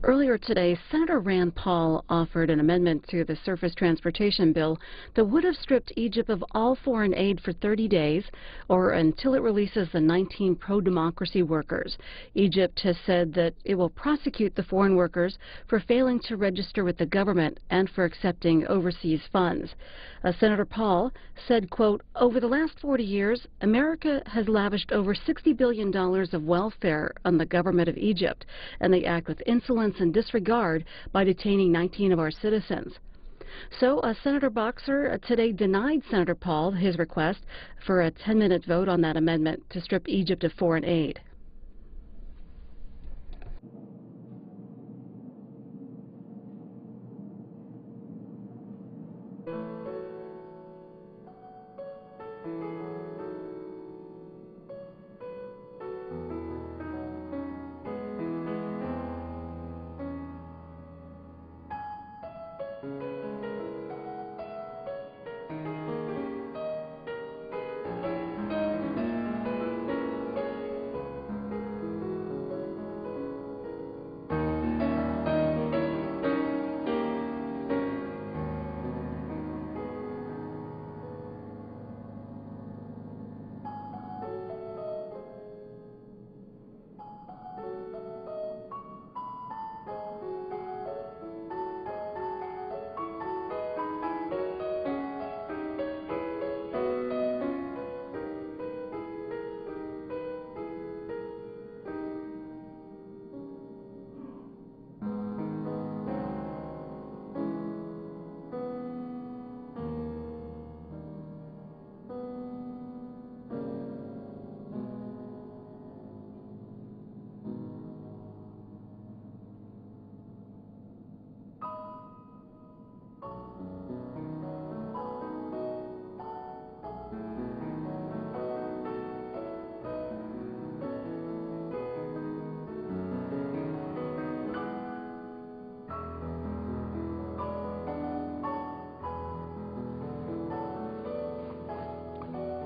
Earlier today, Senator Rand Paul offered an amendment to the surface transportation bill that would have stripped Egypt of all foreign aid for 30 days or until it releases the 19 pro-democracy workers. Egypt has said that it will prosecute the foreign workers for failing to register with the government and for accepting overseas funds. Senator Paul said, quote, "Over the last 40 years, America has lavished over $60 billion of welfare on the government of Egypt, and they act with insolence and disregard by detaining 19 of our citizens." So Senator Boxer today denied Senator Paul his request for a 10-minute vote on that amendment to strip Egypt of foreign aid.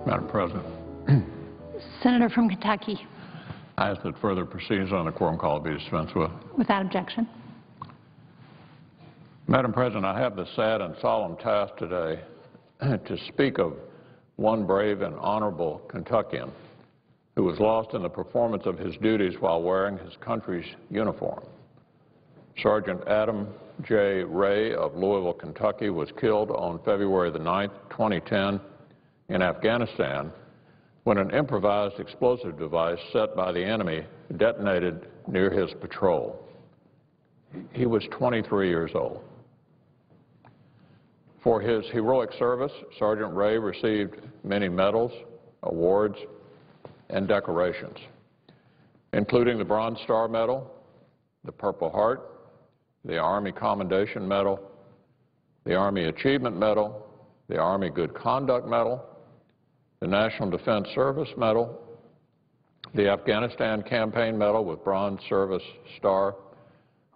Madam President. Senator from Kentucky. I ask that further proceedings on the quorum call be dispensed with. Without objection. Madam President, I have the sad and solemn task today to speak of one brave and honorable Kentuckian who was lost in the performance of his duties while wearing his country's uniform. Sergeant Adam J. Ray of Louisville, Kentucky, was killed on February the 9th, 2010, in Afghanistan when an improvised explosive device set by the enemy detonated near his patrol. He was 23 years old. For his heroic service, Sergeant Ray received many medals, awards, and decorations, including the Bronze Star Medal, the Purple Heart, the Army Commendation Medal, the Army Achievement Medal, the Army Good Conduct Medal, the National Defense Service Medal, the Afghanistan Campaign Medal with Bronze Service Star,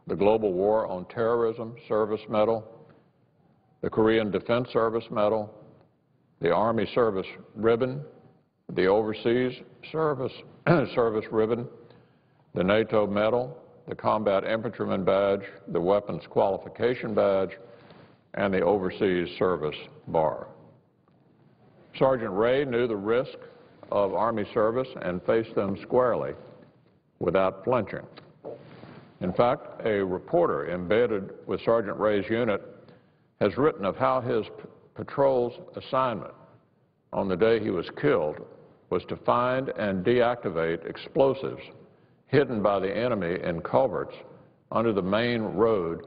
the Global War on Terrorism Service Medal, the Korean Defense Service Medal, the Army Service Ribbon, the Overseas Service Ribbon, the NATO Medal, the Combat Infantryman Badge, the Weapons Qualification Badge, and the Overseas Service Bar. Sergeant Ray knew the risk of Army service and faced them squarely without flinching. In fact, a reporter embedded with Sergeant Ray's unit has written of how his patrol's assignment on the day he was killed was to find and deactivate explosives hidden by the enemy in culverts under the main road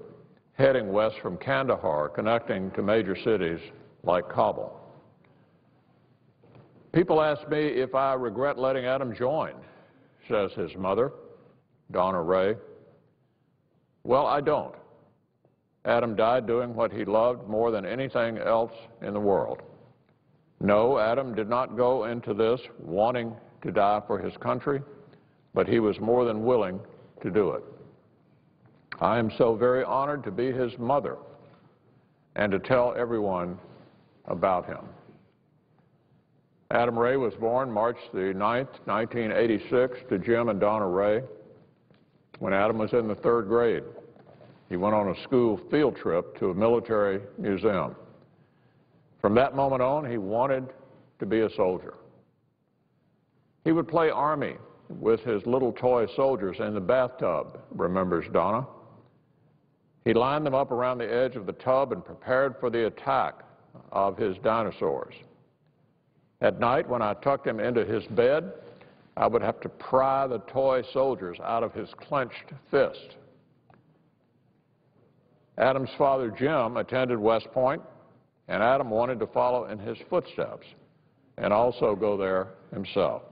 heading west from Kandahar, connecting to major cities like Kabul. People ask me if I regret letting Adam join, says his mother, Donna Ray. Well, I don't. Adam died doing what he loved more than anything else in the world. No, Adam did not go into this wanting to die for his country, but he was more than willing to do it. I am so very honored to be his mother and to tell everyone about him. Adam Ray was born March the 9th, 1986, to Jim and Donna Ray when Adam was in the 3rd grade. He went on a school field trip to a military museum. From that moment on, he wanted to be a soldier. He would play Army with his little toy soldiers in the bathtub, remembers Donna. He lined them up around the edge of the tub and prepared for the attack of his dinosaurs. At night, when I tucked him into his bed, I would have to pry the toy soldiers out of his clenched fist. Adam's father, Jim, attended West Point, and Adam wanted to follow in his footsteps and also go there himself.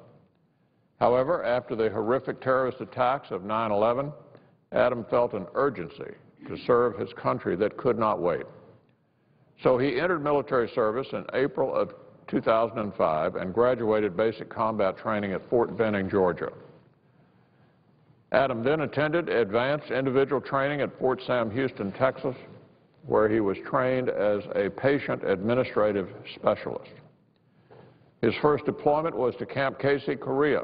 However, after the horrific terrorist attacks of 9/11, Adam felt an urgency to serve his country that could not wait. So he entered military service in April of 2005 and graduated basic combat training at Fort Benning, Georgia. Adam then attended advanced individual training at Fort Sam Houston, Texas, where he was trained as a patient administrative specialist. His first deployment was to Camp Casey, Korea.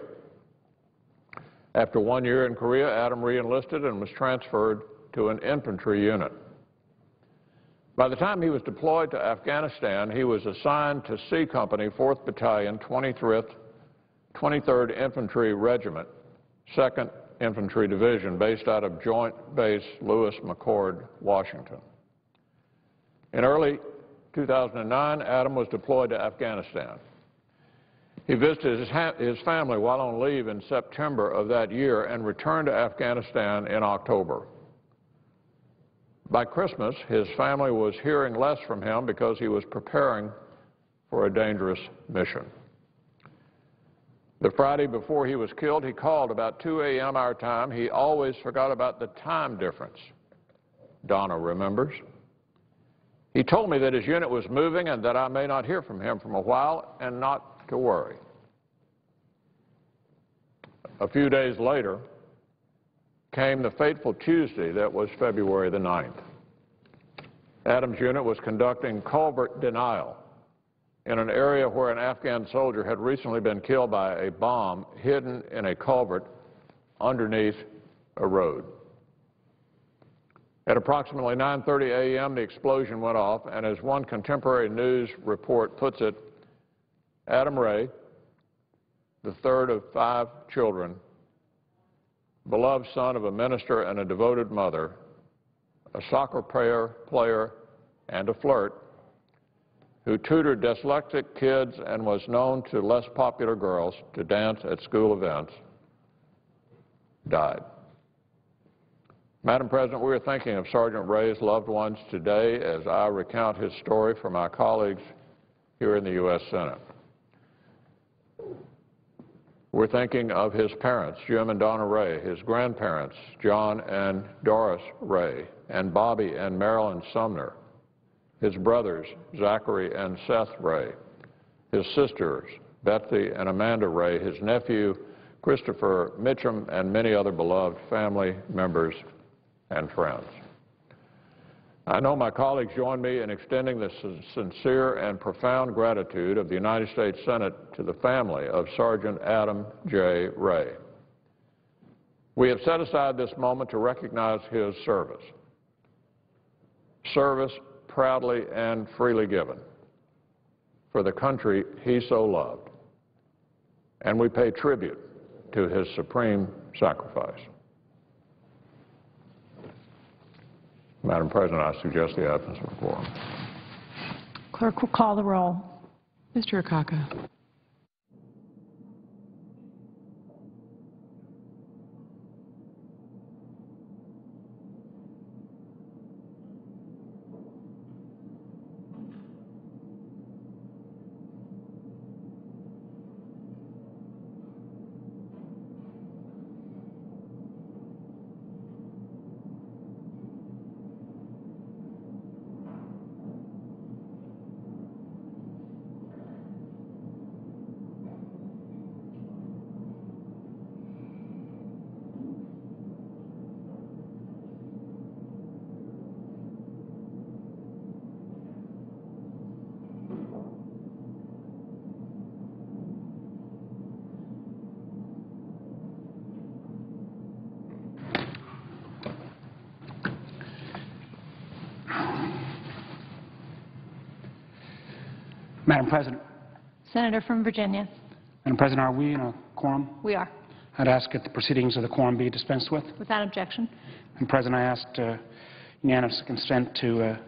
After 1 year in Korea, Adam re-enlisted and was transferred to an infantry unit. By the time he was deployed to Afghanistan, he was assigned to C Company, 4th Battalion, 23rd Infantry Regiment, 2nd Infantry Division, based out of Joint Base Lewis McChord, Washington. In early 2009, Adam was deployed to Afghanistan. He visited his family while on leave in September of that year and returned to Afghanistan in October. By Christmas, his family was hearing less from him because he was preparing for a dangerous mission. The Friday before he was killed, he called about 2 a.m. our time. He always forgot about the time difference, Donna remembers. He told me that his unit was moving and that I may not hear from him for a while and not to worry. A few days later came the fateful Tuesday that was February the 9th. Adam's unit was conducting culvert denial in an area where an Afghan soldier had recently been killed by a bomb hidden in a culvert underneath a road. At approximately 9:30 a.m., the explosion went off, and as one contemporary news report puts it, Adam Ray, the third of 5 children, beloved son of a minister and a devoted mother, a soccer player and a flirt, who tutored dyslexic kids and was known to less popular girls to dance at school events, died. Madam President, we are thinking of Sergeant Ray's loved ones today as I recount his story for my colleagues here in the U.S. Senate. We're thinking of his parents, Jim and Donna Ray, his grandparents, John and Doris Ray, and Bobby and Marilyn Sumner, his brothers, Zachary and Seth Ray, his sisters, Betsy and Amanda Ray, his nephew, Christopher Mitchum, and many other beloved family members and friends. I know my colleagues join me in extending the sincere and profound gratitude of the United States Senate to the family of Sergeant Adam J. Ray. We have set aside this moment to recognize his service proudly and freely given for the country he so loved, and we pay tribute to his supreme sacrifice. Madam President, I suggest the absence of quorum. Clerk will call the roll. Mr. Akaka. Madam President. Senator from Virginia. Madam President, are we in a quorum? We are. I'd ask that the proceedings of the quorum be dispensed with. Without objection. Madam President, I asked unanimous consent to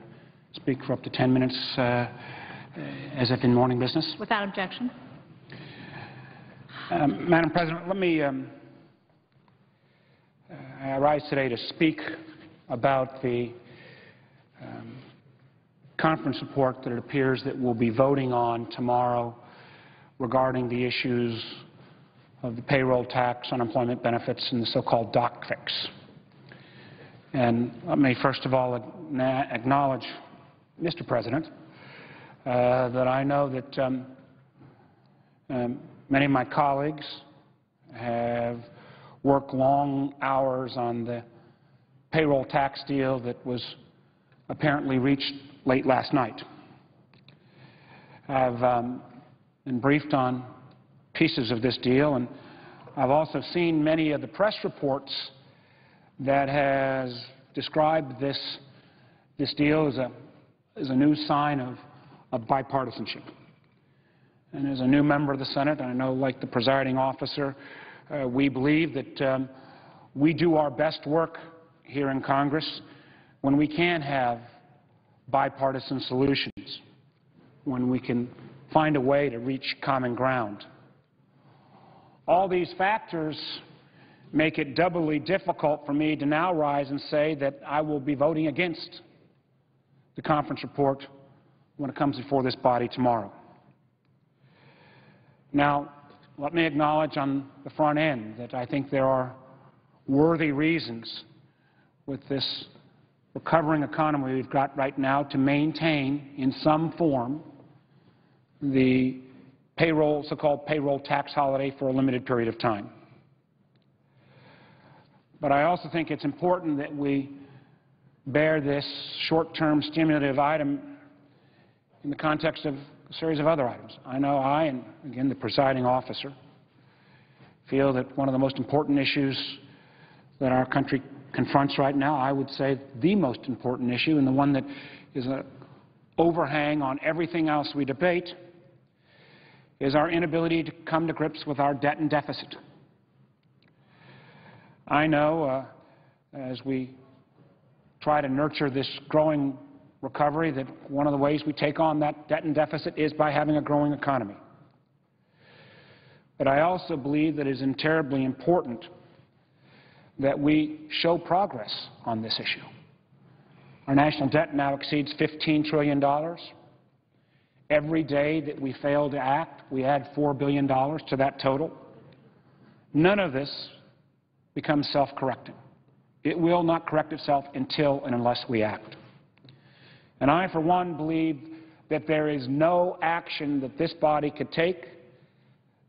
speak for up to 10 minutes as if in morning business. Without objection. Madam President, let me I rise today to speak about the conference report that it appears that we'll be voting on tomorrow regarding the issues of the payroll tax, unemployment benefits, and the so-called doc fix. And let me first of all acknowledge, Mr. President, that I know that many of my colleagues have worked long hours on the payroll tax deal that was apparently reached late last night. I've been briefed on pieces of this deal, and I've also seen many of the press reports that has described this deal as a new sign of bipartisanship. And as a new member of the Senate, I know, like the presiding officer, we believe that we do our best work here in Congress when we can have bipartisan solutions, when we can find a way to reach common ground. All these factors make it doubly difficult for me to now rise and say that I will be voting against the conference report when it comes before this body tomorrow. Now, let me acknowledge on the front end that I think there are worthy reasons with this recovering economy we've got right now to maintain in some form the so-called payroll tax holiday for a limited period of time. But I also think it's important that we bear this short-term stimulative item in the context of a series of other items. I know I, and again the presiding officer, feel that one of the most important issues that our country confronts right now, I would say the most important issue, and the one that is an overhang on everything else we debate, is our inability to come to grips with our debt and deficit. I know, as we try to nurture this growing recovery, that one of the ways we take on that debt and deficit is by having a growing economy. But I also believe that it is terribly important that we show progress on this issue. Our national debt now exceeds $15 trillion. Every day that we fail to act, we add $4 billion to that total. None of this becomes self-correcting. It will not correct itself until and unless we act. And I, for one, believe that there is no action that this body could take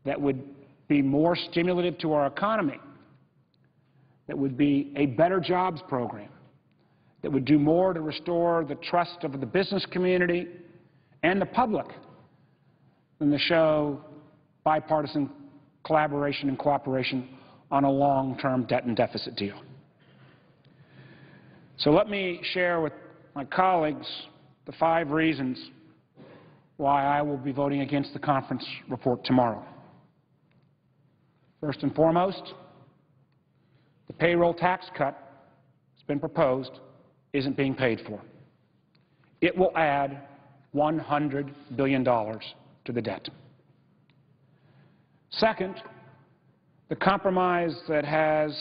that would be more stimulative to our economy, that would be a better jobs program, that would do more to restore the trust of the business community and the public than to show bipartisan collaboration and cooperation on a long-term debt and deficit deal. So let me share with my colleagues the 5 reasons why I will be voting against the conference report tomorrow. First and foremost, the payroll tax cut that's been proposed isn't being paid for. It will add $100 billion to the debt. Second, the compromise that has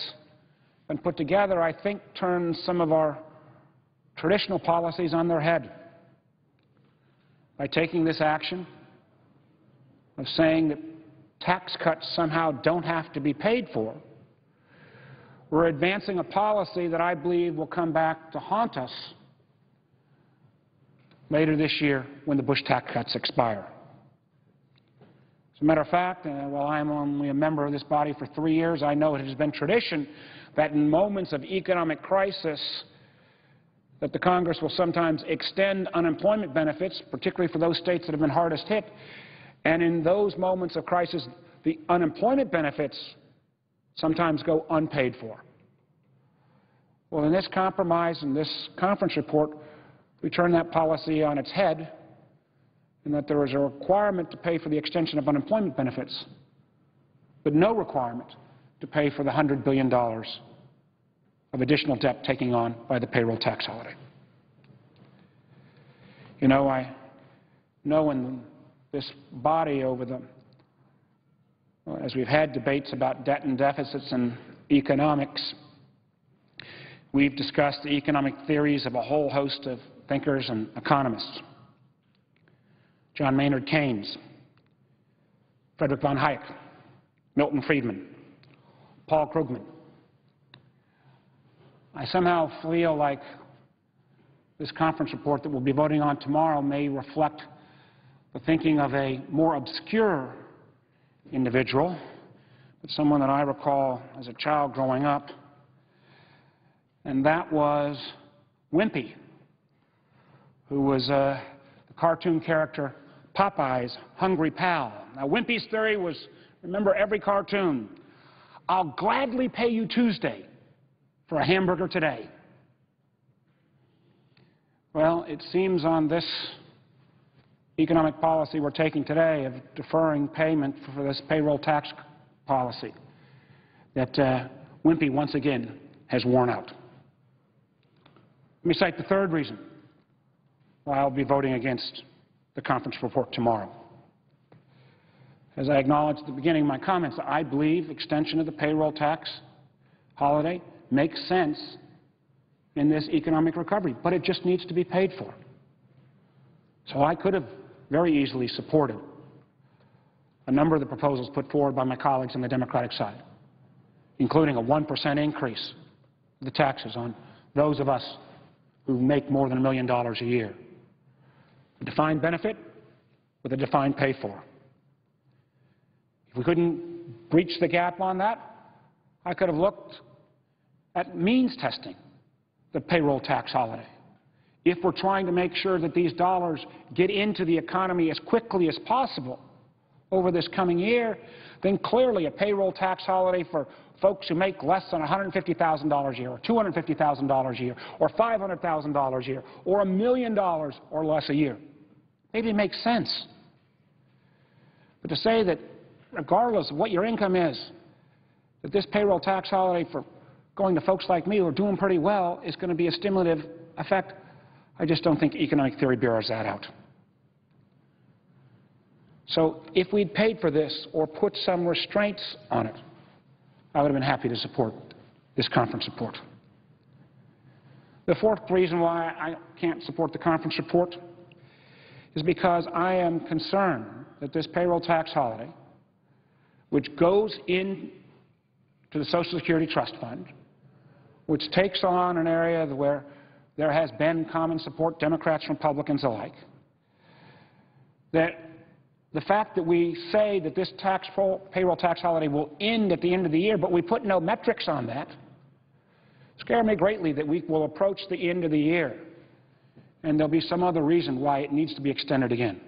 been put together, I think, turns some of our traditional policies on their head. By taking this action of saying that tax cuts somehow don't have to be paid for, we're advancing a policy that I believe will come back to haunt us later this year when the Bush tax cuts expire. As a matter of fact, while I'm only a member of this body for 3 years, I know it has been tradition that in moments of economic crisis that the Congress will sometimes extend unemployment benefits, particularly for those states that have been hardest hit, and in those moments of crisis, the unemployment benefits sometimes go unpaid for. Well, in this compromise, in this conference report, we turn that policy on its head, and that there was a requirement to pay for the extension of unemployment benefits, but no requirement to pay for the $100 billion of additional debt taken on by the payroll tax holiday. You know, I know in this body as we've had debates about debt and deficits and economics, we've discussed the economic theories of a whole host of thinkers and economists. John Maynard Keynes, Friedrich von Hayek, Milton Friedman, Paul Krugman. I somehow feel like this conference report that we'll be voting on tomorrow may reflect the thinking of a more obscure individual, but someone that I recall as a child growing up, and that was Wimpy, who was the cartoon character Popeye's Hungry Pal. Now, Wimpy's theory was, remember every cartoon, I'll gladly pay you Tuesday for a hamburger today. Well, it seems on this economic policy we're taking today of deferring payment for this payroll tax policy that Wimpy once again has worn out. Let me cite the third reason why I'll be voting against the conference report tomorrow. As I acknowledged at the beginning of my comments, I believe extension of the payroll tax holiday makes sense in this economic recovery, but it just needs to be paid for. So I could have very easily supported a number of the proposals put forward by my colleagues on the Democratic side, including a 1% increase of the taxes on those of us who make more than $1 million a year. A defined benefit with a defined pay for. If we couldn't breach the gap on that, I could have looked at means testing the payroll tax holiday. If we're trying to make sure that these dollars get into the economy as quickly as possible over this coming year, then clearly a payroll tax holiday for folks who make less than $150,000 a year, or $250,000 a year, or $500,000 a year, or $1 million or less a year, maybe makes sense. But to say that regardless of what your income is, that this payroll tax holiday for going to folks like me who are doing pretty well is going to be a stimulative effect, I just don't think economic theory bears that out. So if we'd paid for this or put some restraints on it, I would have been happy to support this conference report. The fourth reason why I can't support the conference report is because I am concerned that this payroll tax holiday, which goes into the Social Security Trust Fund, which takes on an area where there has been common support, Democrats and Republicans alike, that the fact that we say that this payroll tax holiday will end at the end of the year, but we put no metrics on that, scare me greatly that we will approach the end of the year and there'll be some other reason why it needs to be extended again.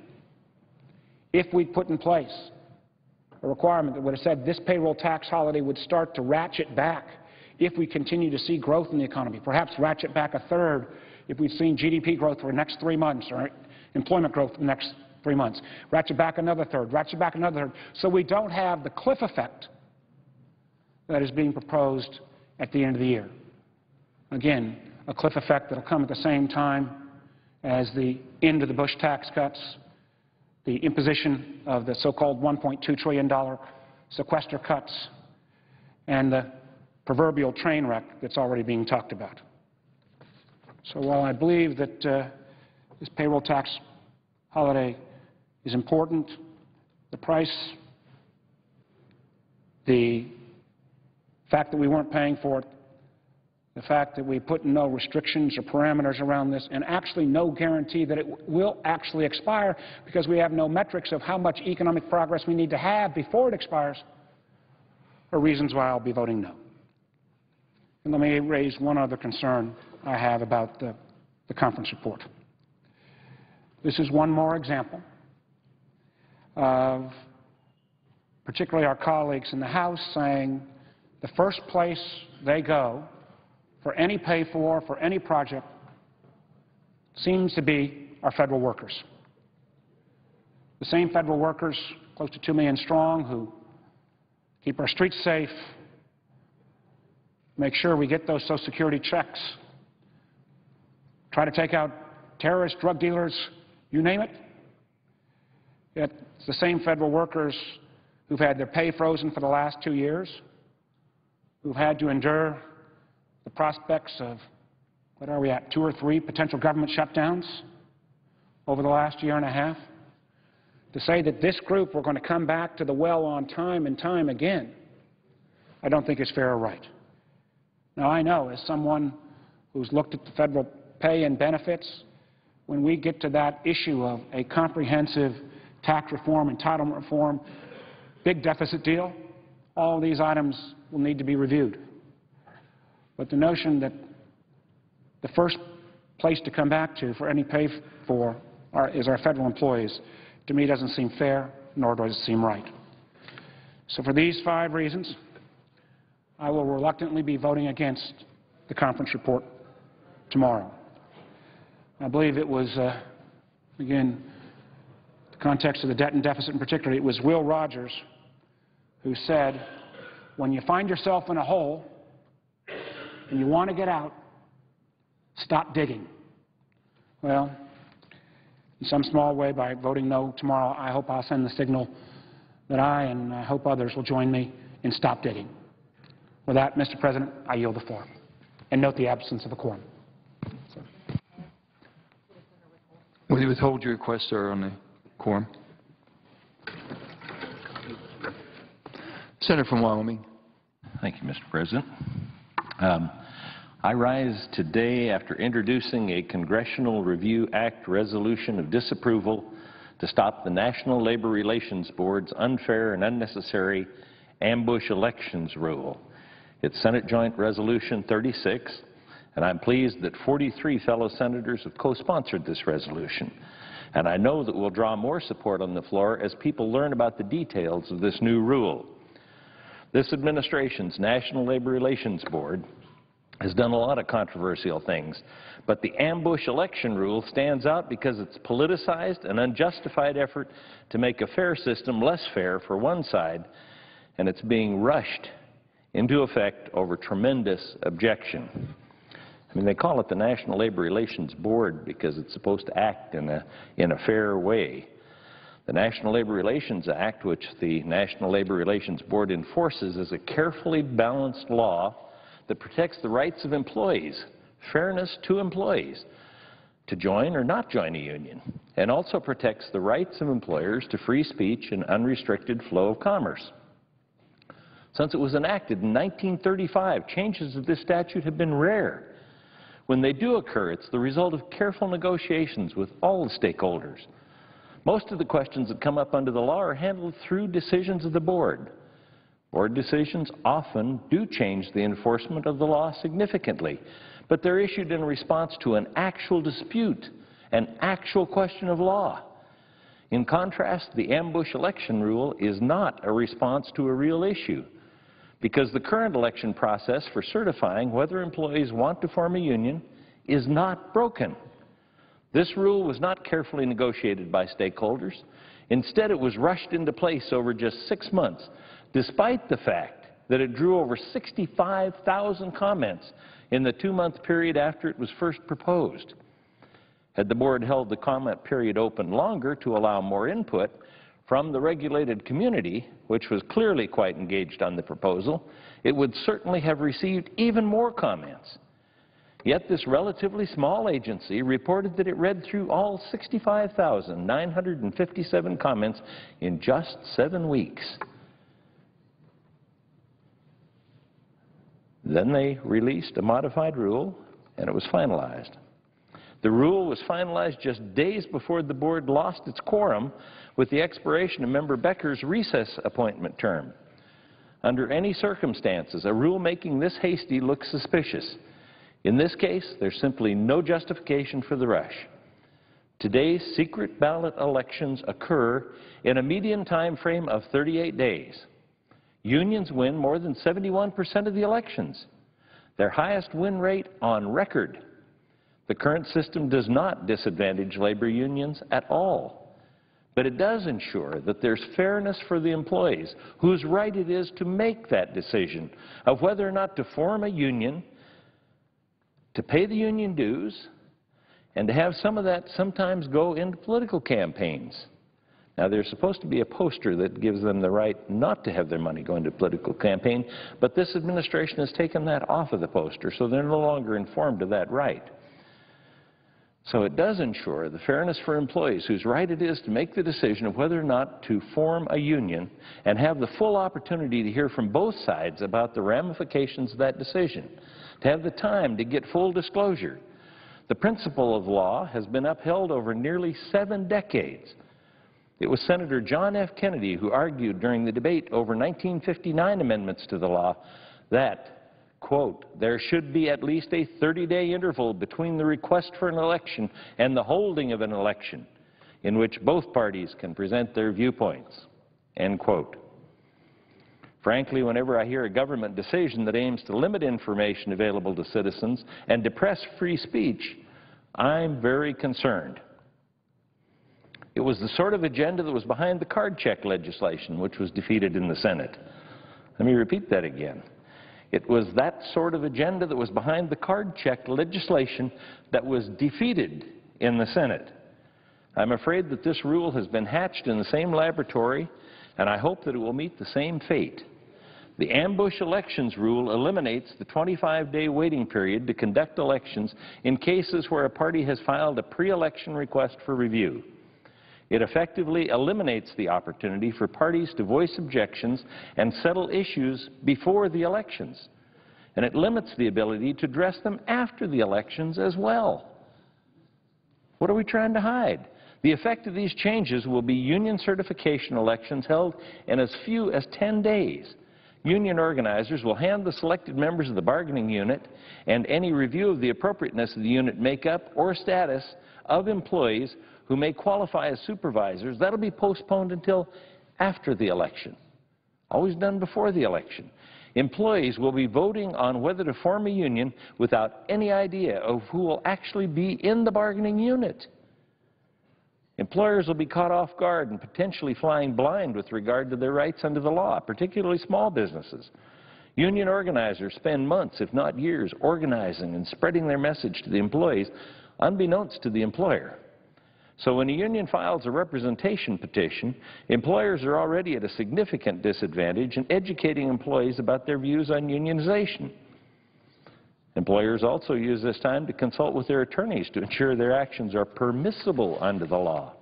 If we put in place a requirement that would have said this payroll tax holiday would start to ratchet back if we continue to see growth in the economy, perhaps ratchet back a third if we've seen GDP growth for the next 3 months or employment growth for the next 3 months, ratchet back another third, ratchet back another third, so we don't have the cliff effect that is being proposed at the end of the year. Again, a cliff effect that will come at the same time as the end of the Bush tax cuts, the imposition of the so-called $1.2 trillion sequester cuts, and the proverbial train wreck that's already being talked about. So while I believe that this payroll tax holiday is important, the price, the fact that we weren't paying for it, the fact that we put no restrictions or parameters around this, and actually no guarantee that it will actually expire because we have no metrics of how much economic progress we need to have before it expires, are reasons why I'll be voting no. And let me raise one other concern I have about the conference report. This is one more example of particularly our colleagues in the House saying the first place they go for any pay for any project seems to be our federal workers. the same federal workers, close to 2 million strong, who keep our streets safe, make sure we get those Social Security checks, try to take out terrorists, drug dealers, you name it. Yet it's the same federal workers who've had their pay frozen for the last 2 years, who've had to endure the prospects of, what are we at, 2 or 3 potential government shutdowns over the last year and a half. To say that this group were going to come back to the well on time and time again, I don't think is fair or right. Now, I know, as someone who's looked at the federal pay and benefits, when we get to that issue of a comprehensive tax reform, entitlement reform, big deficit deal, all these items will need to be reviewed. But the notion that the first place to come back to for any pay for is our federal employees, to me doesn't seem fair, nor does it seem right. So for these 5 reasons, I will reluctantly be voting against the conference report tomorrow. I believe it was, again, the context of the debt and deficit in particular, it was Will Rogers who said, when you find yourself in a hole and you want to get out, stop digging. Well, in some small way, by voting no tomorrow, I hope I'll send the signal that I and I hope others will join me in stop digging. With that, Mr. President, I yield the floor. And note the absence of a quorum. Will you withhold your request, sir, on the quorum? Senator from Wyoming. Thank you, Mr. President. I rise today after introducing a Congressional Review Act resolution of disapproval to stop the National Labor Relations Board's unfair and unnecessary ambush elections rule. It's Senate Joint Resolution 36, and I'm pleased that 43 fellow senators have co-sponsored this resolution. And I know that we'll draw more support on the floor as people learn about the details of this new rule. This administration's National Labor Relations Board has done a lot of controversial things, but the ambush election rule stands out because it's politicized and unjustified effort to make a fair system less fair for one side, and it's being rushed into effect over tremendous objection. I mean, they call it the National Labor Relations Board because it's supposed to act in a fair way. The National Labor Relations Act, which the National Labor Relations Board enforces, is a carefully balanced law that protects the rights of employees, fairness to employees, to join or not join a union, and also protects the rights of employers to free speech and unrestricted flow of commerce. Since it was enacted in 1935, changes of this statute have been rare. When they do occur, it's the result of careful negotiations with all the stakeholders. Most of the questions that come up under the law are handled through decisions of the board. Board decisions often do change the enforcement of the law significantly, but they're issued in response to an actual dispute, an actual question of law. In contrast, the ambush election rule is not a response to a real issue, because the current election process for certifying whether employees want to form a union is not broken. This rule was not carefully negotiated by stakeholders. Instead, it was rushed into place over just 6 months, despite the fact that it drew over 65,000 comments in the 2-month period after it was first proposed. Had the board held the comment period open longer to allow more input from the regulated community, which was clearly quite engaged on the proposal, it would certainly have received even more comments. Yet this relatively small agency reported that it read through all 65,957 comments in just 7 weeks. Then they released a modified rule, and it was finalized. The rule was finalized just days before the board lost its quorum with the expiration of Member Becker's recess appointment term. Under any circumstances, a rule making this hasty looks suspicious. In this case, there's simply no justification for the rush. Today's secret ballot elections occur in a median time frame of 38 days. Unions win more than 71% of the elections, their highest win rate on record. The current system does not disadvantage labor unions at all. But it does ensure that there's fairness for the employees whose right it is to make that decision of whether or not to form a union, to pay the union dues, and to have some of that sometimes go into political campaigns. Now, there's supposed to be a poster that gives them the right not to have their money go into a political campaign, but this administration has taken that off of the poster, so they're no longer informed of that right. So it does ensure the fairness for employees whose right it is to make the decision of whether or not to form a union and have the full opportunity to hear from both sides about the ramifications of that decision, to have the time to get full disclosure. The principle of law has been upheld over nearly 7 decades. It was Senator John F. Kennedy who argued during the debate over 1959 amendments to the law that, quote, there should be at least a 30-day interval between the request for an election and the holding of an election in which both parties can present their viewpoints, end quote. Frankly, whenever I hear a government decision that aims to limit information available to citizens and depress free speech, I'm very concerned. It was the sort of agenda that was behind the card check legislation, which was defeated in the Senate. Let me repeat that again. It was that sort of agenda that was behind the card check legislation that was defeated in the Senate. I'm afraid that this rule has been hatched in the same laboratory, and I hope that it will meet the same fate. The ambush elections rule eliminates the 25-day waiting period to conduct elections in cases where a party has filed a pre-election request for review. It effectively eliminates the opportunity for parties to voice objections and settle issues before the elections. And it limits the ability to address them after the elections as well. What are we trying to hide? The effect of these changes will be union certification elections held in as few as 10 days. Union organizers will hand the selected members of the bargaining unit and any review of the appropriateness of the unit makeup or status of employees who may qualify as supervisors. That'll be postponed until after the election, always done before the election. Employees will be voting on whether to form a union without any idea of who will actually be in the bargaining unit. Employers will be caught off guard and potentially flying blind with regard to their rights under the law, particularly small businesses. Union organizers spend months, if not years, organizing and spreading their message to the employees, unbeknownst to the employer. So when a union files a representation petition, employers are already at a significant disadvantage in educating employees about their views on unionization. Employers also use this time to consult with their attorneys to ensure their actions are permissible under the law.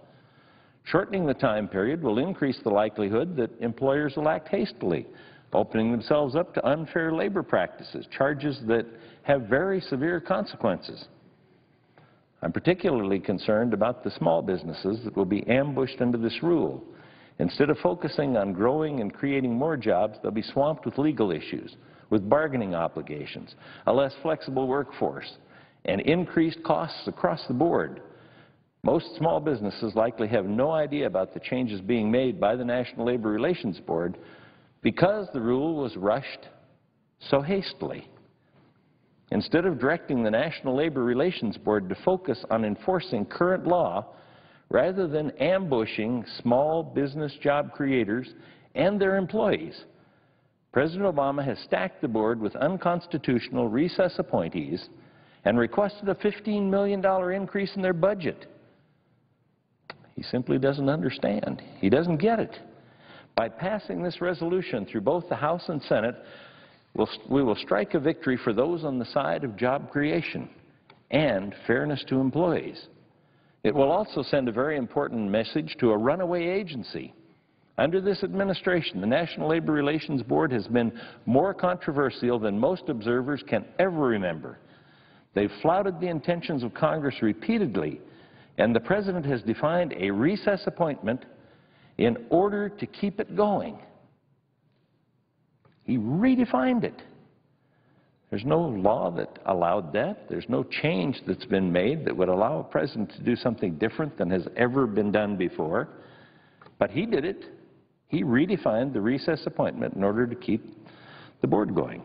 Shortening the time period will increase the likelihood that employers will act hastily, opening themselves up to unfair labor practices, charges that have very severe consequences. I'm particularly concerned about the small businesses that will be ambushed under this rule. Instead of focusing on growing and creating more jobs, they'll be swamped with legal issues, with bargaining obligations, a less flexible workforce, and increased costs across the board. Most small businesses likely have no idea about the changes being made by the National Labor Relations Board because the rule was rushed so hastily. Instead of directing the National Labor Relations Board to focus on enforcing current law, rather than ambushing small business job creators and their employees, President Obama has stacked the board with unconstitutional recess appointees and requested a $15 million increase in their budget. He simply doesn't understand. He doesn't get it. By passing this resolution through both the House and Senate, we will strike a victory for those on the side of job creation and fairness to employees. It will also send a very important message to a runaway agency. Under this administration, the National Labor Relations Board has been more controversial than most observers can ever remember. They've flouted the intentions of Congress repeatedly, and the President has defined a recess appointment in order to keep it going. He redefined it. There's no law that allowed that. There's no change that's been made that would allow a president to do something different than has ever been done before. But he did it. He redefined the recess appointment in order to keep the board going.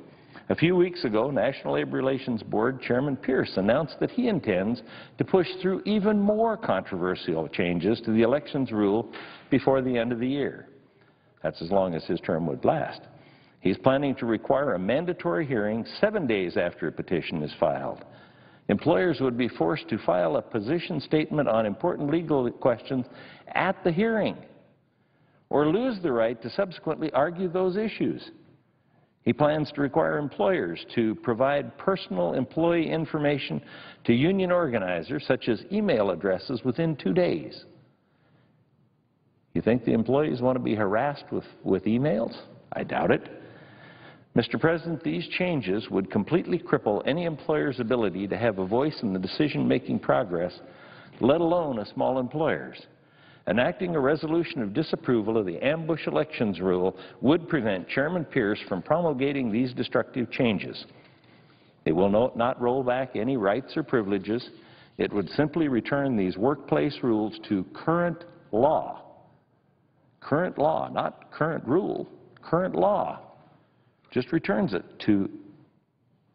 A few weeks ago, National Labor Relations Board Chairman Pierce announced that he intends to push through even more controversial changes to the elections rule before the end of the year. That's as long as his term would last. He's planning to require a mandatory hearing 7 days after a petition is filed. Employers would be forced to file a position statement on important legal questions at the hearing, or lose the right to subsequently argue those issues. He plans to require employers to provide personal employee information to union organizers, such as email addresses, within 2 days. You think the employees want to be harassed with emails? I doubt it. Mr. President, these changes would completely cripple any employer's ability to have a voice in the decision-making progress, let alone a small employer's. Enacting a resolution of disapproval of the ambush elections rule would prevent Chairman Pierce from promulgating these destructive changes. It will not roll back any rights or privileges. It would simply return these workplace rules to current law. Current law, not current rule, current law. Just returns it to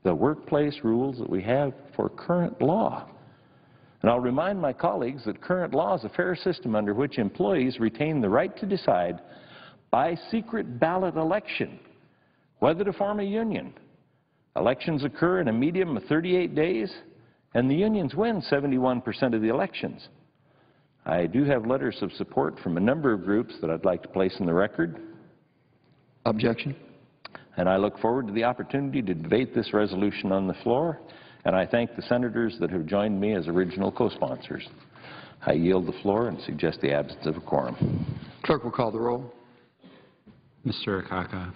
the workplace rules that we have for current law. And I'll remind my colleagues that current law is a fair system under which employees retain the right to decide by secret ballot election whether to form a union. Elections occur in a median of 38 days, and the unions win 71% of the elections. I do have letters of support from a number of groups that I'd like to place in the record. Objection. And I look forward to the opportunity to debate this resolution on the floor. And I thank the senators that have joined me as original co-sponsors. I yield the floor and suggest the absence of a quorum. Clerk will call the roll. Mr. Akaka.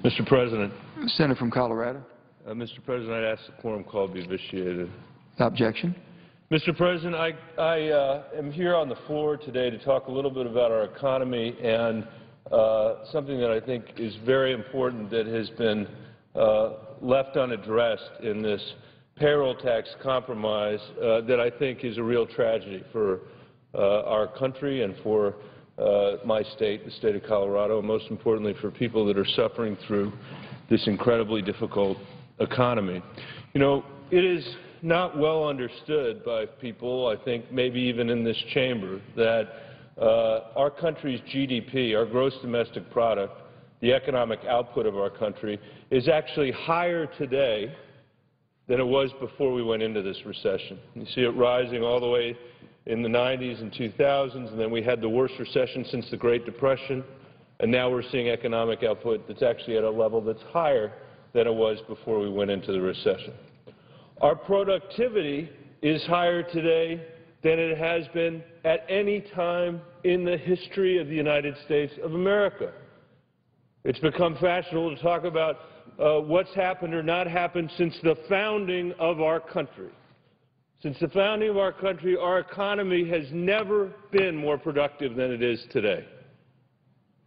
Mr. President. Senator from Colorado. Mr. President, I'd ask the quorum call be vitiated. Objection. Mr. President, I am here on the floor today to talk a little bit about our economy and something that I think is very important that has been left unaddressed in this payroll tax compromise that I think is a real tragedy for our country and for my state, the state of Colorado, and most importantly for people that are suffering through this incredibly difficult economy. You know, it is not well understood by people, I think maybe even in this chamber, that our country's GDP, our gross domestic product, the economic output of our country, is actually higher today than it was before we went into this recession. You see it rising all the way in the 90s and 2000s, and then we had the worst recession since the Great Depression, and now we're seeing economic output that's actually at a level that's higher than it was before we went into the recession. Our productivity is higher today than it has been at any time in the history of the United States of America. It's become fashionable to talk about what's happened or not happened since the founding of our country. Since the founding of our country, our economy has never been more productive than it is today.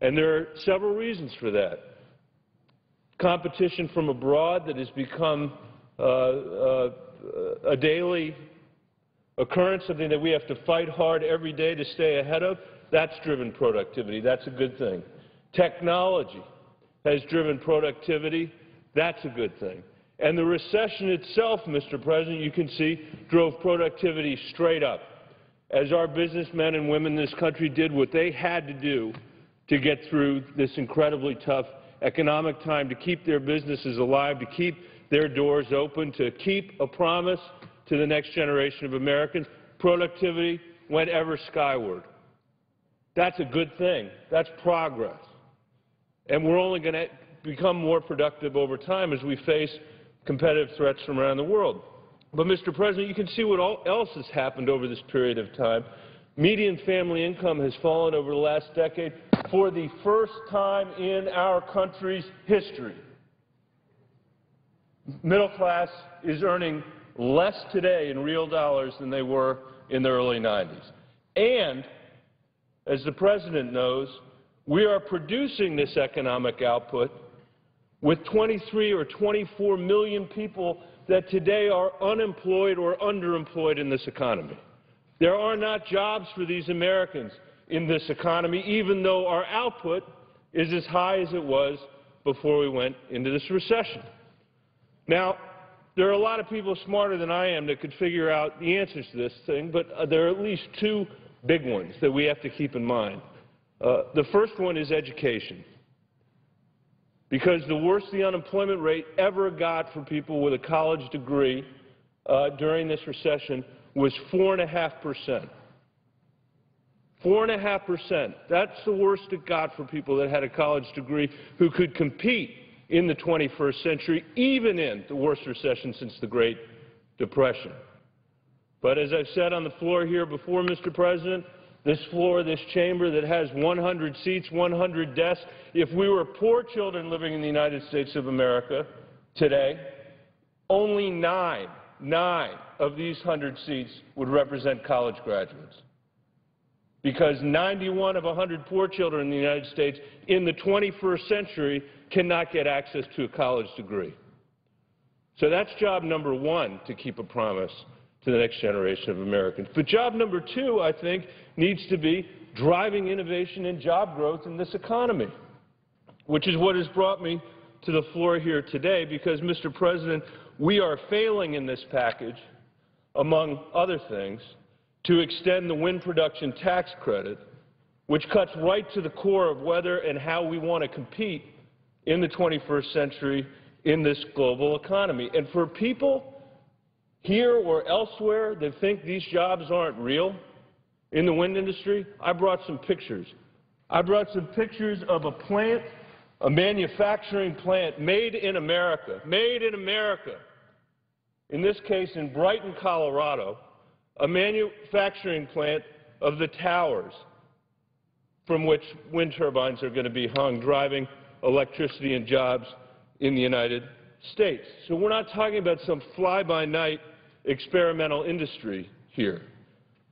And there are several reasons for that. Competition from abroad that has become a daily occurrence, something that we have to fight hard every day to stay ahead of, that's driven productivity. That's a good thing. Technology has driven productivity. That's a good thing. And the recession itself, Mr. President, you can see, drove productivity straight up as our businessmen and women in this country did what they had to do to get through this incredibly tough economic time, to keep their businesses alive, to keep their doors open to keep a promise to the next generation of Americans. Productivity went ever skyward. That's a good thing. That's progress. And we're only going to become more productive over time as we face competitive threats from around the world. But, Mr. President, you can see what else has happened over this period of time. Median family income has fallen over the last decade for the first time in our country's history. Middle class is earning less today in real dollars than they were in the early 90s. And, as the President knows, we are producing this economic output with 23 or 24 million people that today are unemployed or underemployed in this economy. There are not jobs for these Americans in this economy, even though our output is as high as it was before we went into this recession. Now, there are a lot of people smarter than I am that could figure out the answers to this thing, but there are at least two big ones that we have to keep in mind. The first one is education. Because the worse the unemployment rate ever got for people with a college degree during this recession was 4.5%. 4.5%. That's the worst it got for people that had a college degree who could compete in the 21st century, even in the worst recession since the Great Depression. But as I've said on the floor here before, Mr. President, this floor, this chamber that has 100 seats, 100 desks, if we were poor children living in the United States of America today, only nine of these 100 seats would represent college graduates. Because 91 of 100 poor children in the United States in the 21st century cannot get access to a college degree. So that's job number one, to keep a promise to the next generation of Americans. But job number two, I think, needs to be driving innovation and job growth in this economy, which is what has brought me to the floor here today, because, Mr. President, we are failing in this package, among other things, to extend the wind production tax credit, which cuts right to the core of whether and how we want to compete in the 21st century in this global economy. And for people here or elsewhere that think these jobs aren't real in the wind industry, I brought some pictures. I brought some pictures of a plant, a manufacturing plant made in America, in this case in Brighton, Colorado, a manufacturing plant of the towers from which wind turbines are going to be hung, driving electricity and jobs in the United States. So we're not talking about some fly-by-night experimental industry here.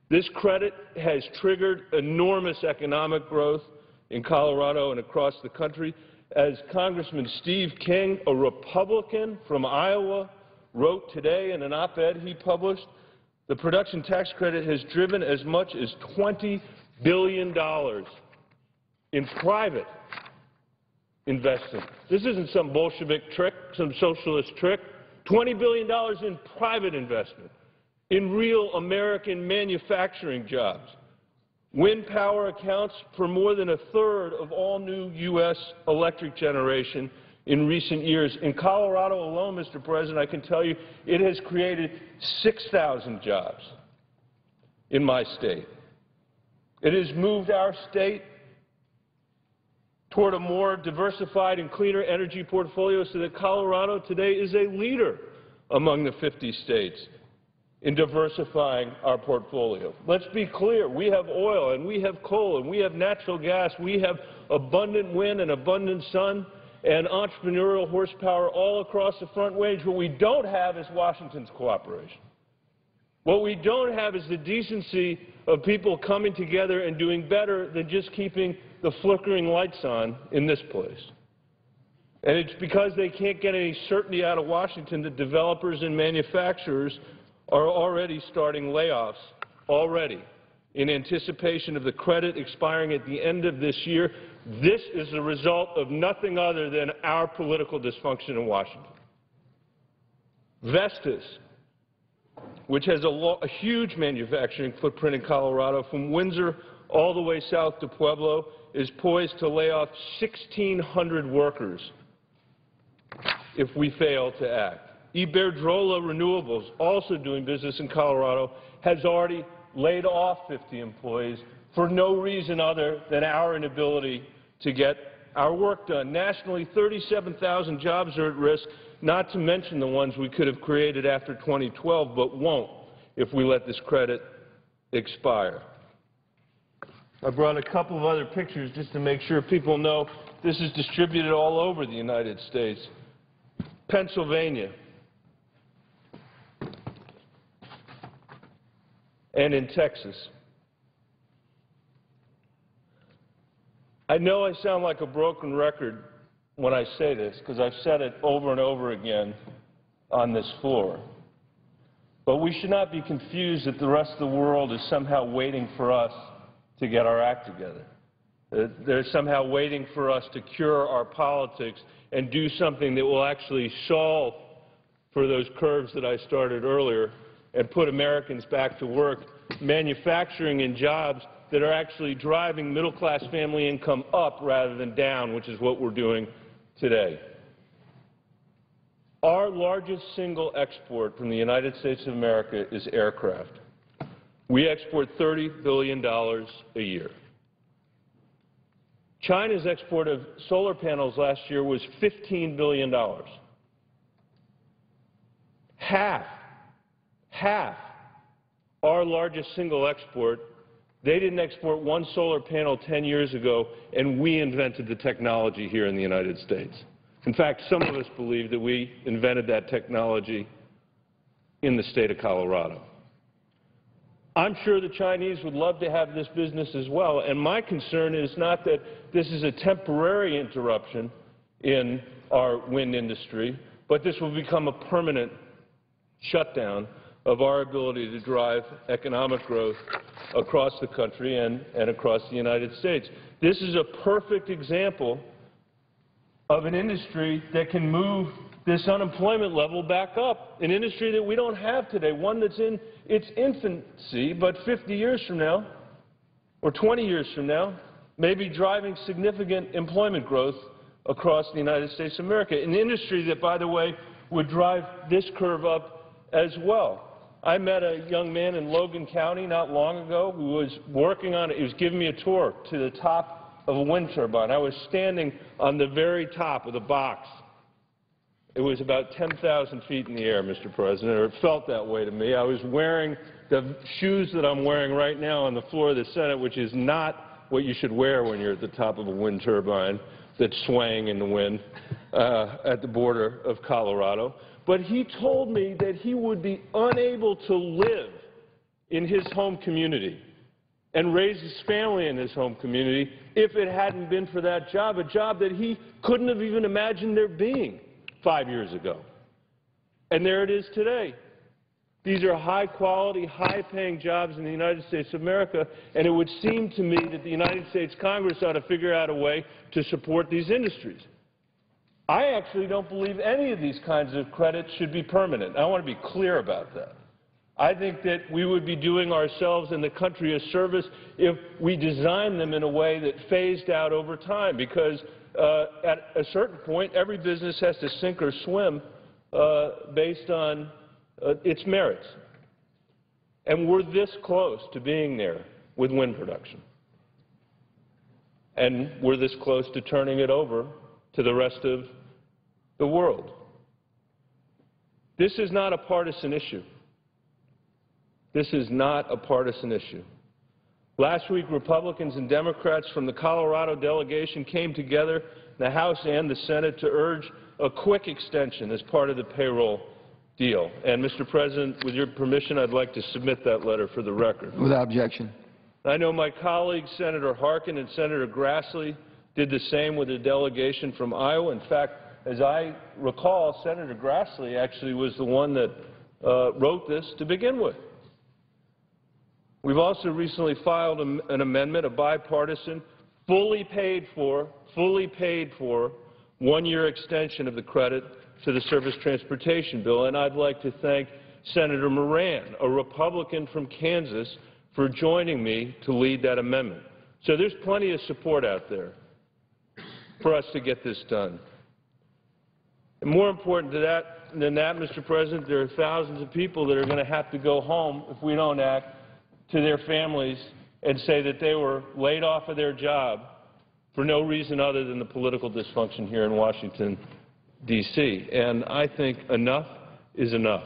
This credit has triggered enormous economic growth in Colorado and across the country. As Congressman Steve King, a Republican from Iowa, wrote today in an op-ed he published, the production tax credit has driven as much as $20 billion in private investment. This isn't some Bolshevik trick, some socialist trick. $20 billion in private investment, in real American manufacturing jobs. Wind power accounts for more than a third of all new U.S. electric generation in recent years. In Colorado alone, Mr. President, I can tell you it has created 6,000 jobs in my state. It has moved our state toward a more diversified and cleaner energy portfolio so that Colorado today is a leader among the 50 states in diversifying our portfolio. Let's be clear, we have oil and we have coal and we have natural gas, we have abundant wind and abundant sun and entrepreneurial horsepower all across the Front Range. What we don't have is Washington's cooperation. What we don't have is the decency of people coming together and doing better than just keeping the flickering lights on in this place. And it's because they can't get any certainty out of Washington that developers and manufacturers are already starting layoffs already in anticipation of the credit expiring at the end of this year. This is the result of nothing other than our political dysfunction in Washington. Vestas, which has a huge manufacturing footprint in Colorado, from Windsor all the way south to Pueblo, is poised to lay off 1,600 workers if we fail to act. Iberdrola Renewables, also doing business in Colorado, has already laid off 50 employees for no reason other than our inability to get our work done. Nationally, 37,000 jobs are at risk, not to mention the ones we could have created after 2012, but won't if we let this credit expire. I brought a couple of other pictures just to make sure people know this is distributed all over the United States. Pennsylvania and in Texas. I know I sound like a broken record when I say this, because I've said it over and over again on this floor. But we should not be confused that the rest of the world is somehow waiting for us to get our act together. They're somehow waiting for us to cure our politics and do something that will actually solve for those curves that I started earlier and put Americans back to work, manufacturing and jobs that are actually driving middle-class family income up rather than down, which is what we're doing today. Our largest single export from the United States of America is aircraft. We export $30 billion a year. China's export of solar panels last year was $15 billion. Half our largest single export. They didn't export one solar panel 10 years ago, and we invented the technology here in the United States. In fact, some of us believe that we invented that technology in the state of Colorado. I'm sure the Chinese would love to have this business as well, and my concern is not that this is a temporary interruption in our wind industry, but this will become a permanent shutdown of our ability to drive economic growth across the country and across the United States. This is a perfect example of an industry that can move this unemployment level back up, an industry that we don't have today, one that's in its infancy, but 50 years from now or 20 years from now may be driving significant employment growth across the United States of America, an industry that, by the way, would drive this curve up as well. I met a young man in Logan County not long ago who was working on it. He was giving me a tour to the top of a wind turbine. I was standing on the very top of the box. It was about 10,000 feet in the air, Mr. President, or it felt that way to me. I was wearing the shoes that I'm wearing right now on the floor of the Senate, which is not what you should wear when you're at the top of a wind turbine that's swaying in the wind at the border of Colorado. But he told me that he would be unable to live in his home community and raise his family in his home community if it hadn't been for that job, a job that he couldn't have even imagined there being 5 years ago. And there it is today. These are high-quality, high-paying jobs in the United States of America, and it would seem to me that the United States Congress ought to figure out a way to support these industries. I actually don't believe any of these kinds of credits should be permanent. I want to be clear about that. I think that we would be doing ourselves and the country a service if we design them in a way that phased out over time, because at a certain point, every business has to sink or swim based on its merits. And we're this close to being there with wind production. And we're this close to turning it over to the rest of the world. This is not a partisan issue. This is not a partisan issue. Last week, Republicans and Democrats from the Colorado delegation came together in the House and the Senate to urge a quick extension as part of the payroll deal. And, Mr. President, with your permission, I'd like to submit that letter for the record. Without objection. I know my colleagues, Senator Harkin and Senator Grassley, did the same with a delegation from Iowa. In fact, as I recall, Senator Grassley actually was the one that wrote this to begin with. We've also recently filed an amendment, a bipartisan, fully paid for one-year extension of the credit to the Surface Transportation Bill. And I'd like to thank Senator Moran, a Republican from Kansas, for joining me to lead that amendment. So there's plenty of support out there for us to get this done. And more important than that, Mr. President, there are thousands of people that are going to have to go home if we don't act to their families and say that they were laid off of their job for no reason other than the political dysfunction here in Washington, D.C. And I think enough is enough.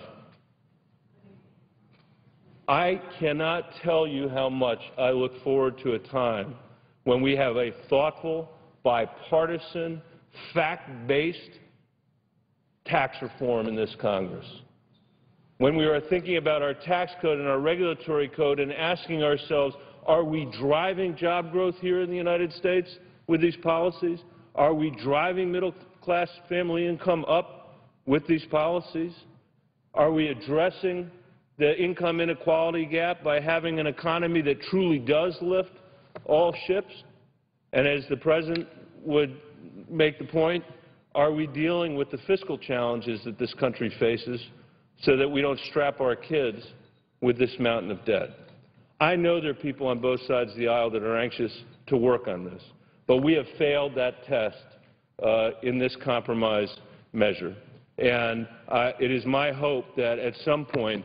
I cannot tell you how much I look forward to a time when we have a thoughtful, bipartisan, fact-based tax reform in this Congress. When we are thinking about our tax code and our regulatory code and asking ourselves, are we driving job growth here in the United States with these policies? Are we driving middle-class family income up with these policies? Are we addressing the income inequality gap by having an economy that truly does lift all ships? And as the President would make the point, are we dealing with the fiscal challenges that this country faces so that we don't strap our kids with this mountain of debt? I know there are people on both sides of the aisle that are anxious to work on this, but we have failed that test in this compromise measure. And it is my hope that at some point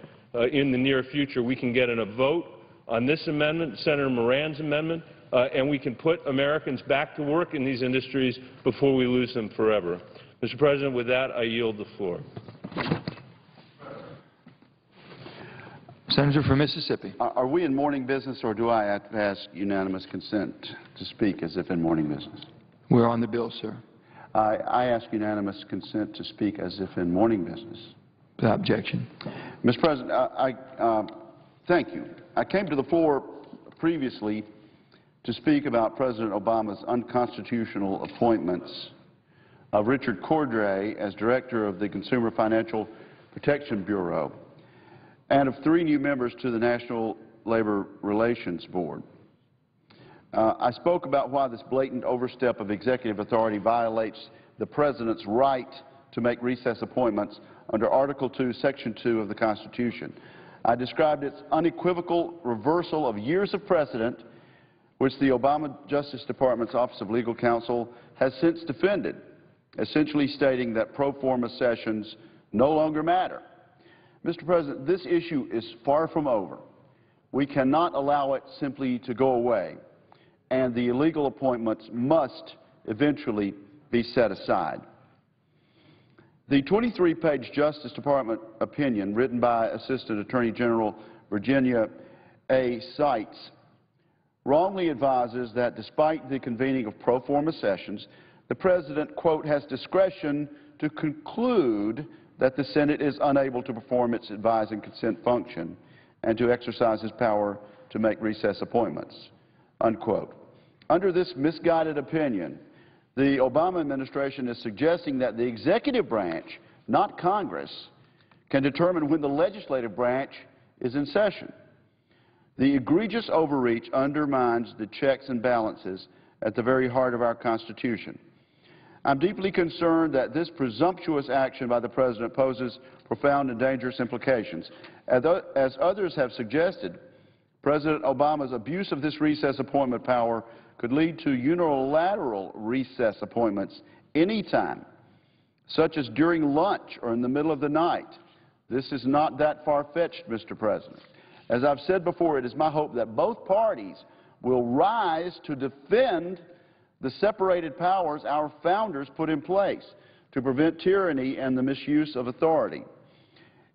in the near future we can get in a vote on this amendment, Senator Moran's amendment, and we can put Americans back to work in these industries before we lose them forever. Mr. President, with that, I yield the floor. Senator from Mississippi. Are we in morning business, or do I have to ask unanimous consent to speak as if in morning business? We're on the bill, sir. I ask unanimous consent to speak as if in morning business. Without objection. Mr. President, thank you. I came to the floor previously to speak about President Obama's unconstitutional appointments of Richard Cordray as Director of the Consumer Financial Protection Bureau and of 3 new members to the National Labor Relations Board. I spoke about why this blatant overstep of executive authority violates the President's right to make recess appointments under Article 2, Section 2 of the Constitution. I described its unequivocal reversal of years of precedent, which the Obama Justice Department's Office of Legal Counsel has since defended, essentially stating that pro forma sessions no longer matter. Mr. President, this issue is far from over. We cannot allow it simply to go away, and the illegal appointments must eventually be set aside. The 23-page Justice Department opinion written by Assistant Attorney General Virginia A. Seitz wrongly advises that despite the convening of pro forma sessions, the President, quote, has discretion to conclude that the Senate is unable to perform its advise and consent function and to exercise its power to make recess appointments, unquote. Under this misguided opinion, the Obama administration is suggesting that the executive branch, not Congress, can determine when the legislative branch is in session. The egregious overreach undermines the checks and balances at the very heart of our Constitution. I'm deeply concerned that this presumptuous action by the President poses profound and dangerous implications. As others have suggested, President Obama's abuse of this recess appointment power could lead to unilateral recess appointments anytime, such as during lunch or in the middle of the night. This is not that far-fetched, Mr. President. As I've said before, it is my hope that both parties will rise to defend the separated powers our founders put in place to prevent tyranny and the misuse of authority.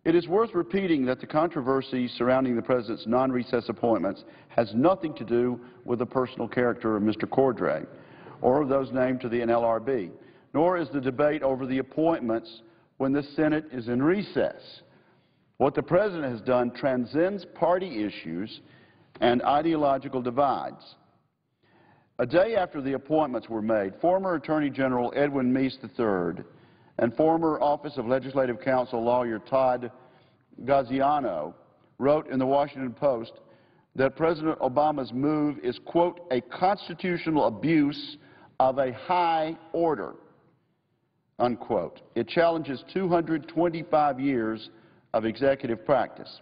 It is worth repeating that the controversy surrounding the President's non-recess appointments has nothing to do with the personal character of Mr. Cordray or of those named to the NLRB, nor is the debate over the appointments when the Senate is in recess. What the President has done transcends party issues and ideological divides. A day after the appointments were made, former Attorney General Edwin Meese III and former Office of Legislative Counsel lawyer Todd Gaziano wrote in the Washington Post that President Obama's move is, quote, a constitutional abuse of a high order, unquote. It challenges 225 years of executive practice.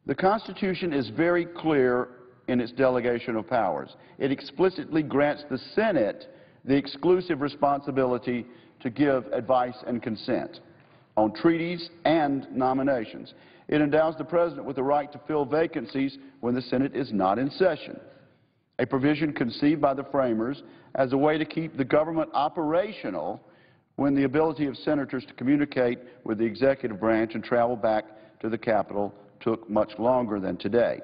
The Constitution is very clear in its delegation of powers. It explicitly grants the Senate the exclusive responsibility to give advice and consent on treaties and nominations. It endows the President with the right to fill vacancies when the Senate is not in session, a provision conceived by the framers as a way to keep the government operational when the ability of senators to communicate with the executive branch and travel back to the Capitol took much longer than today.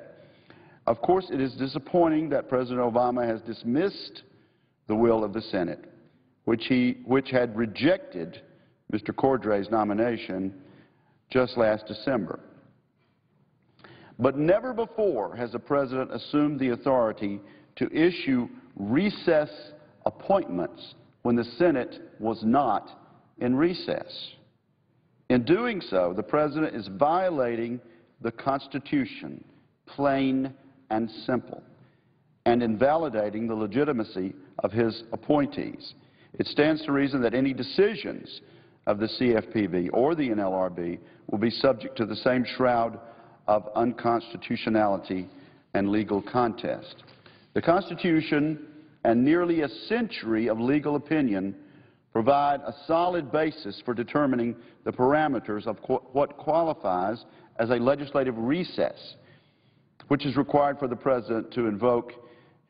Of course, it is disappointing that President Obama has dismissed the will of the Senate, which had rejected Mr. Cordray's nomination just last December. But never before has a president assumed the authority to issue recess appointments when the Senate was not in recess. In doing so, the president is violating the Constitution, plain and simple, and invalidating the legitimacy of his appointees. It stands to reason that any decisions of the CFPB or the NLRB will be subject to the same shroud of unconstitutionality and legal contest. The Constitution and nearly a century of legal opinion provide a solid basis for determining the parameters of what qualifies as a legislative recess, which is required for the President to invoke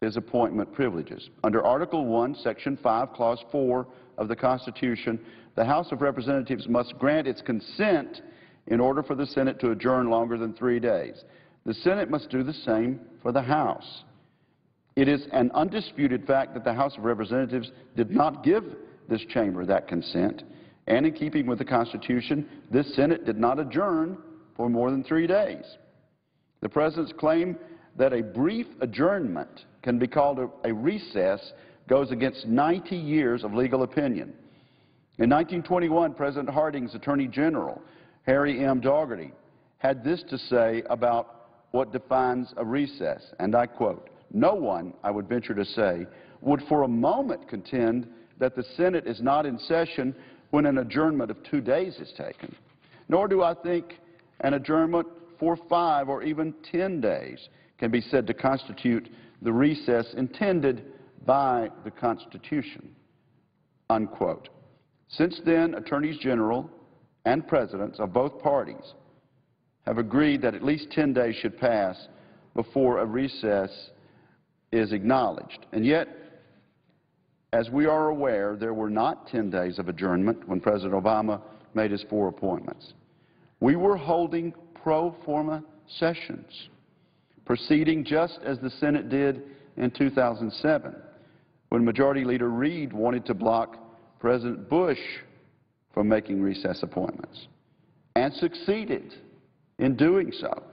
his appointment privileges. Under Article 1, Section 5, Clause 4 of the Constitution, the House of Representatives must grant its consent in order for the Senate to adjourn longer than 3 days. The Senate must do the same for the House. It is an undisputed fact that the House of Representatives did not give this chamber that consent, and in keeping with the Constitution, this Senate did not adjourn for more than 3 days. The President's claim that a brief adjournment can be called a recess goes against 90 years of legal opinion. In 1921, President Harding's Attorney General, Harry M. Daugherty, had this to say about what defines a recess, and I quote, "No one, I would venture to say, would for a moment contend that the Senate is not in session when an adjournment of 2 days is taken. Nor do I think an adjournment for 5 or even 10 days can be said to constitute the recess intended by the Constitution," unquote. Since then, attorneys general and presidents of both parties have agreed that at least 10 days should pass before a recess is acknowledged. And yet, as we are aware, there were not 10 days of adjournment when President Obama made his 4 appointments. We were holding pro forma sessions, proceeding just as the Senate did in 2007, when Majority Leader Reid wanted to block President Bush from making recess appointments, and succeeded in doing so.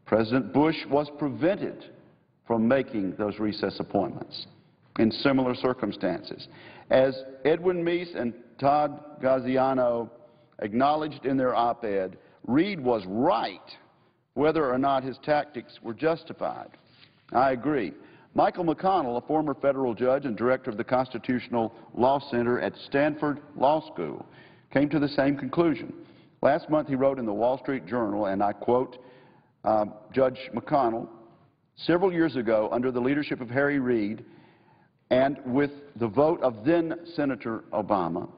President Bush was prevented from making those recess appointments in similar circumstances. As Edwin Meese and Todd Gaziano acknowledged in their op-ed, Reid was right whether or not his tactics were justified. I agree. Michael McConnell, a former federal judge and director of the Constitutional Law Center at Stanford Law School, came to the same conclusion. Last month he wrote in the Wall Street Journal, and I quote, Judge McConnell, "Several years ago, under the leadership of Harry Reid and with the vote of then-Senator Obama,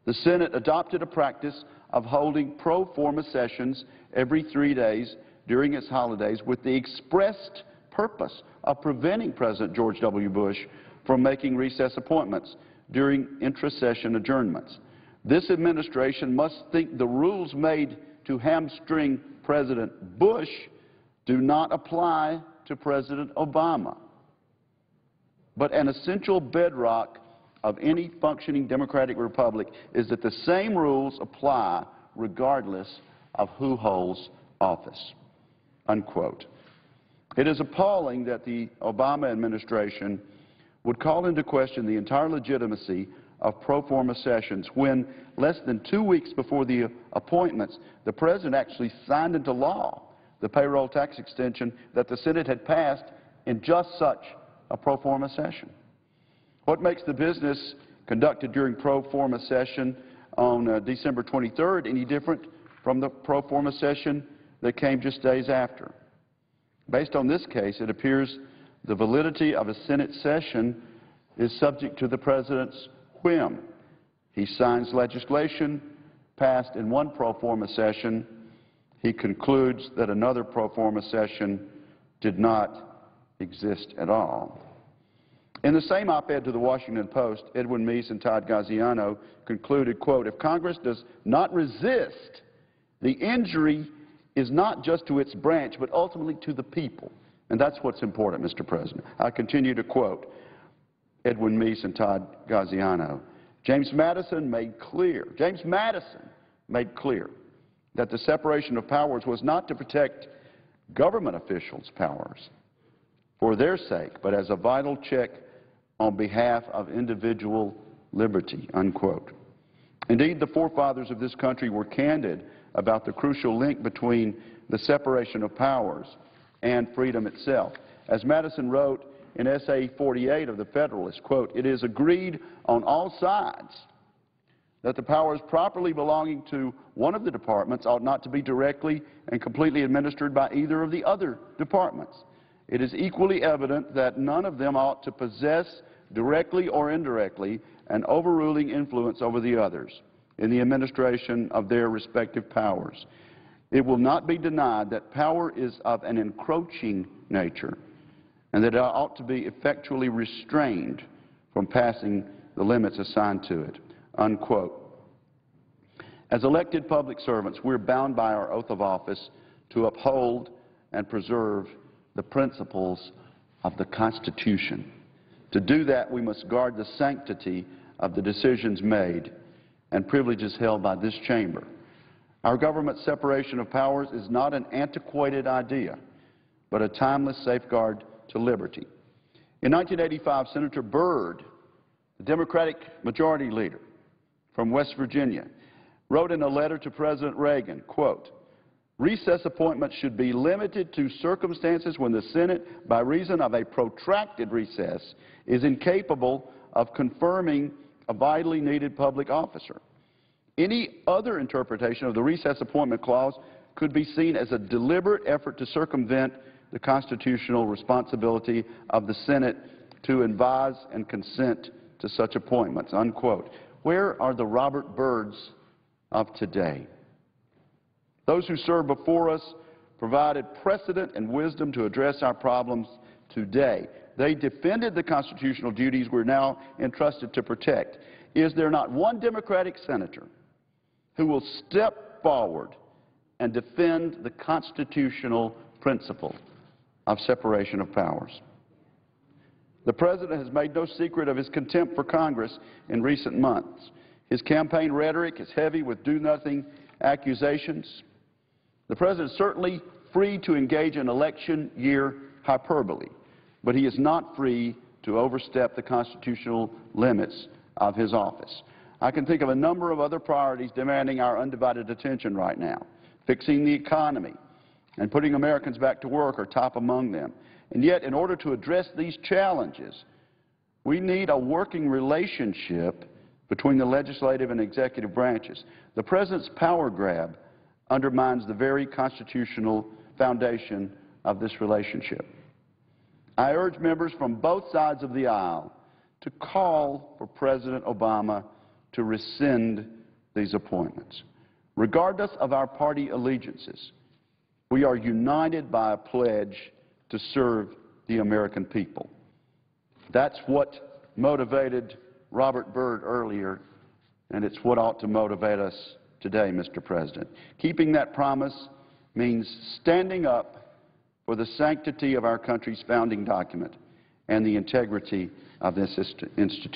the Senate adopted a practice of holding pro forma sessions every 3 days during its holidays with the expressed purpose of preventing President George W. Bush from making recess appointments during intra-session adjournments. This administration must think the rules made to hamstring President Bush do not apply to President Obama. But an essential bedrock of any functioning democratic republic is that the same rules apply regardless of who holds office," unquote. It is appalling that the Obama administration would call into question the entire legitimacy of pro forma sessions when, less than 2 weeks before the appointments, the President actually signed into law the payroll tax extension that the Senate had passed in just such a pro forma session. What makes the business conducted during pro forma session on December 23rd any different from the pro forma session that came just days after? Based on this case, it appears the validity of a Senate session is subject to the President's whim. He signs legislation passed in one pro forma session. He concludes that another pro forma session did not exist at all. In the same op-ed to the Washington Post, Edwin Meese and Todd Gaziano concluded, quote, if Congress does not resist, the injury is not just to its branch, but ultimately to the people. And that's what's important, Mr. President. I continue to quote Edwin Meese and Todd Gaziano. James Madison made clear that the separation of powers was not to protect government officials' powers for their sake, but as a vital check on behalf of individual liberty, unquote. Indeed, the forefathers of this country were candid about the crucial link between the separation of powers and freedom itself. As Madison wrote in Essay 48 of the Federalist, quote, it is agreed on all sides that the powers properly belonging to one of the departments ought not to be directly and completely administered by either of the other departments. It is equally evident that none of them ought to possess, directly or indirectly, an overruling influence over the others in the administration of their respective powers. It will not be denied that power is of an encroaching nature and that it ought to be effectually restrained from passing the limits assigned to it, unquote. As elected public servants, we're bound by our oath of office to uphold and preserve the principles of the Constitution. To do that, we must guard the sanctity of the decisions made and privileges held by this chamber. Our government's separation of powers is not an antiquated idea, but a timeless safeguard to liberty. In 1985, Senator Byrd, the Democratic Majority Leader from West Virginia, wrote in a letter to President Reagan, quote, recess appointments should be limited to circumstances when the Senate, by reason of a protracted recess, is incapable of confirming a vitally needed public officer. Any other interpretation of the recess appointment clause could be seen as a deliberate effort to circumvent the constitutional responsibility of the Senate to advise and consent to such appointments, unquote. Where are the Robert Byrds of today? Those who served before us provided precedent and wisdom to address our problems today. They defended the constitutional duties we're now entrusted to protect. Is there not one Democratic senator who will step forward and defend the constitutional principle of separation of powers? The President has made no secret of his contempt for Congress in recent months. His campaign rhetoric is heavy with do-nothing accusations. The President is certainly free to engage in election year hyperbole, but he is not free to overstep the constitutional limits of his office. I can think of a number of other priorities demanding our undivided attention right now. Fixing the economy and putting Americans back to work are top among them. And yet, in order to address these challenges, we need a working relationship between the legislative and executive branches. The President's power grab undermines the very constitutional foundation of this relationship. I urge members from both sides of the aisle to call for President Obama to rescind these appointments. Regardless of our party allegiances, we are united by a pledge to serve the American people. That's what motivated Robert Byrd earlier, and it's what ought to motivate us today, Mr. President. Keeping that promise means standing up for the sanctity of our country's founding document and the integrity of this institution.